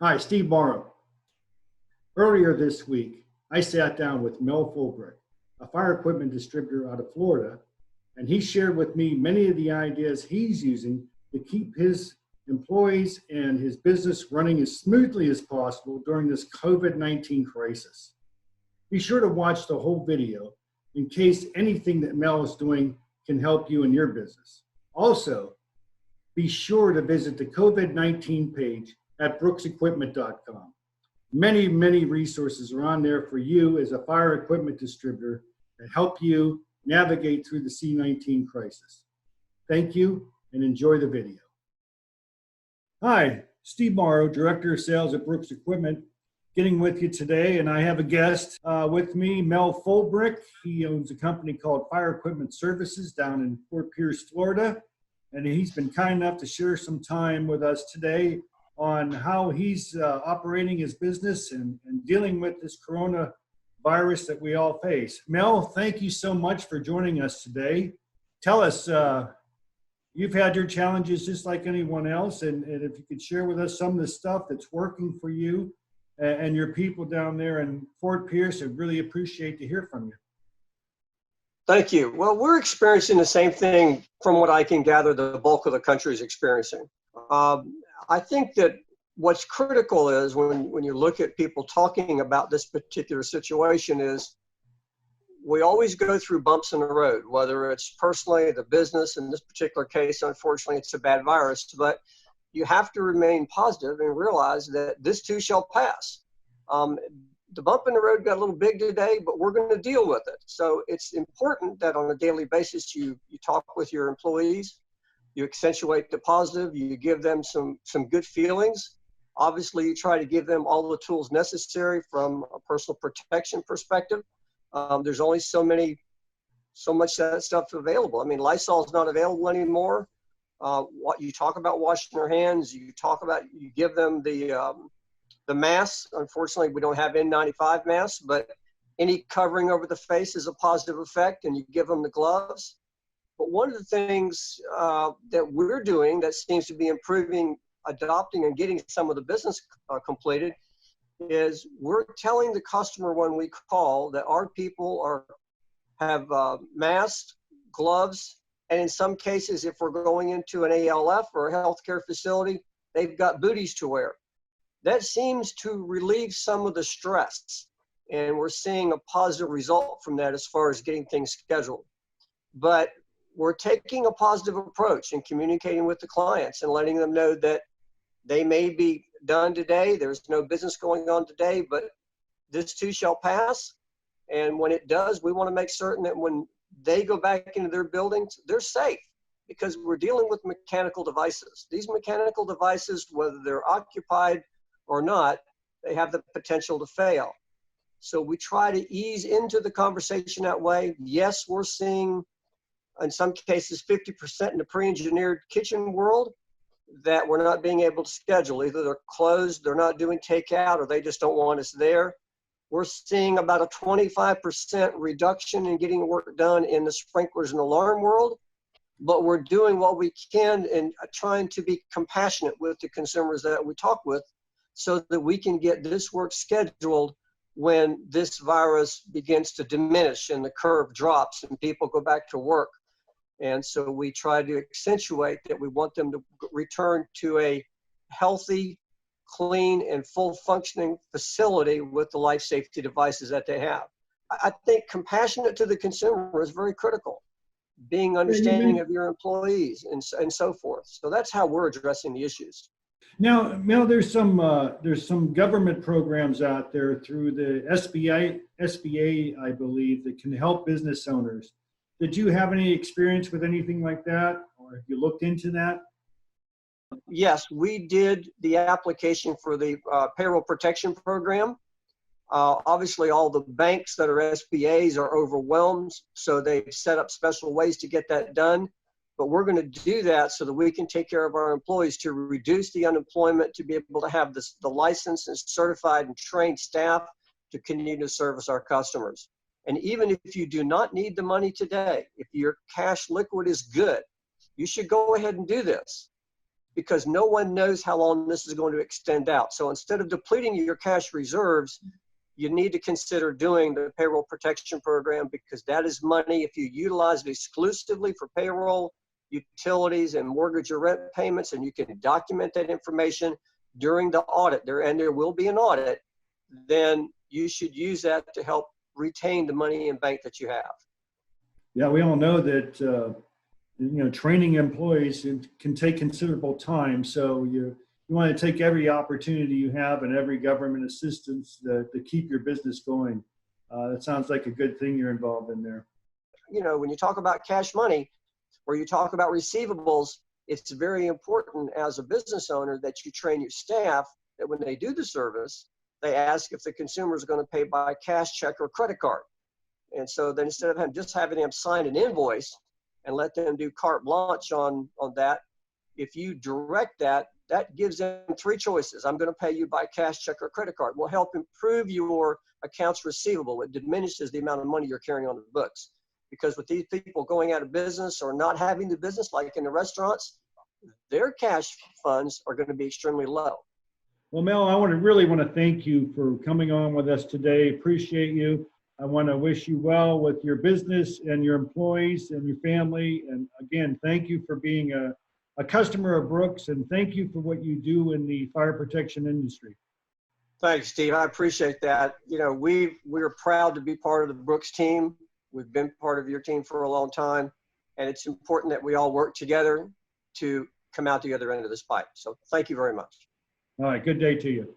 Hi, Steve Mauro. Earlier this week, I sat down with Mel Folbrecht, a fire equipment distributor out of Florida, and he shared with me many of the ideas he's using to keep his employees and his business running as smoothly as possible during this COVID-19 crisis. Be sure to watch the whole video in case anything that Mel is doing can help you in your business. Also, be sure to visit the COVID-19 page at brooksequipment.com. Many resources are on there for you as a fire equipment distributor to help you navigate through the C-19 crisis. Thank you and enjoy the video. Hi, Steve Mauro, Director of Sales at Brooks Equipment, getting with you today, and I have a guest with me, Mel Folbrecht. He owns a company called Fire Equipment Services down in Fort Pierce, Florida, and he's been kind enough to share some time with us today on how he's operating his business and dealing with this coronavirus that we all face. Mel, thank you so much for joining us today. Tell us, you've had your challenges just like anyone else, and if you could share with us some of the stuff that's working for you and your people down there in Fort Pierce, I'd really appreciate to hear from you. Thank you. Well, we're experiencing the same thing from what I can gather the bulk of the country is experiencing. I think that what's critical is when you look at people talking about this particular situation is we always go through bumps in the road, whether it's personally, the business. In this particular case, unfortunately, it's a bad virus, but you have to remain positive and realize that this too shall pass. The bump in the road got a little big today, but we're going to deal with it. So it's important that on a daily basis, you talk with your employees, you accentuate the positive, you give them some good feelings. Obviously, you try to give them all the tools necessary from a personal protection perspective. There's only so much that stuff available. I mean, Lysol is not available anymore. What you talk about washing their hands, you give them the masks. Unfortunately, we don't have N95 masks, but any covering over the face is a positive effect, and you give them the gloves. But one of the things that we're doing that seems to be improving, adopting, and getting some of the business completed is we're telling the customer when we call that our people have masks, gloves, and in some cases, if we're going into an ALF or a healthcare facility, they've got booties to wear. That seems to relieve some of the stress, and we're seeing a positive result from that as far as getting things scheduled. But we're taking a positive approach in communicating with the clients and letting them know that they may be done today. There's no business going on today, but this too shall pass. And when it does, we want to make certain that when they go back into their buildings, they're safe, because we're dealing with mechanical devices. These mechanical devices, whether they're occupied or not, they have the potential to fail. So we try to ease into the conversation that way. Yes, we're seeing in some cases 50% in the pre-engineered kitchen world that we're not being able to schedule. Either they're closed, they're not doing takeout, or they just don't want us there. We're seeing about a 25% reduction in getting work done in the sprinklers and alarm world, but we're doing what we can and trying to be compassionate with the consumers that we talk with so that we can get this work scheduled when this virus begins to diminish and the curve drops and people go back to work. And so we try to accentuate that we want them to return to a healthy, clean, and full functioning facility with the life safety devices that they have. I think compassionate to the consumer is very critical. Being understanding of your employees and so forth. So that's how we're addressing the issues. Now, Mel, there's some government programs out there through the SBA, I believe, that can help business owners. Did you have any experience with anything like that, or have you looked into that? Yes, we did the application for the payroll protection program. Obviously, all the banks that are SBAs are overwhelmed, so they've set up special ways to get that done. But we're going to do that so that we can take care of our employees to reduce the unemployment, to be able to have the licensed and certified and trained staff to continue to service our customers. And even if you do not need the money today, if your cash liquid is good, you should go ahead and do this. because no one knows how long this is going to extend out. So instead of depleting your cash reserves, you need to consider doing the payroll protection program, because that is money. If you utilize it exclusively for payroll, utilities, and mortgage or rent payments, and you can document that information during the audit, and there will be an audit, then you should use that to help retain the money in bank that you have. Yeah, we all know that training employees can take considerable time. So you want to take every opportunity you have and every government assistance to keep your business going. It sounds like a good thing you're involved in there. When you talk about cash money or you talk about receivables, it's very important as a business owner that you train your staff that when they do the service, they ask if the consumer is going to pay by cash, check, or credit card. And so then instead of just having them sign an invoice and let them do carte blanche on that, if you direct that, that gives them three choices. I'm going to pay you by cash, check, or credit card. Will help improve your accounts receivable. It diminishes the amount of money you're carrying on the books. Because with these people going out of business or not having the business, like in the restaurants, their cash funds are going to be extremely low. Well, Mel, I really want to thank you for coming on with us today. Appreciate you. I want to wish you well with your business and your employees and your family. And again, thank you for being a customer of Brooks, and thank you for what you do in the fire protection industry. Thanks, Steve. I appreciate that. We're proud to be part of the Brooks team. We've been part of your team for a long time, and it's important that we all work together to come out the other end of this pipe. So thank you very much. All right. Good day to you.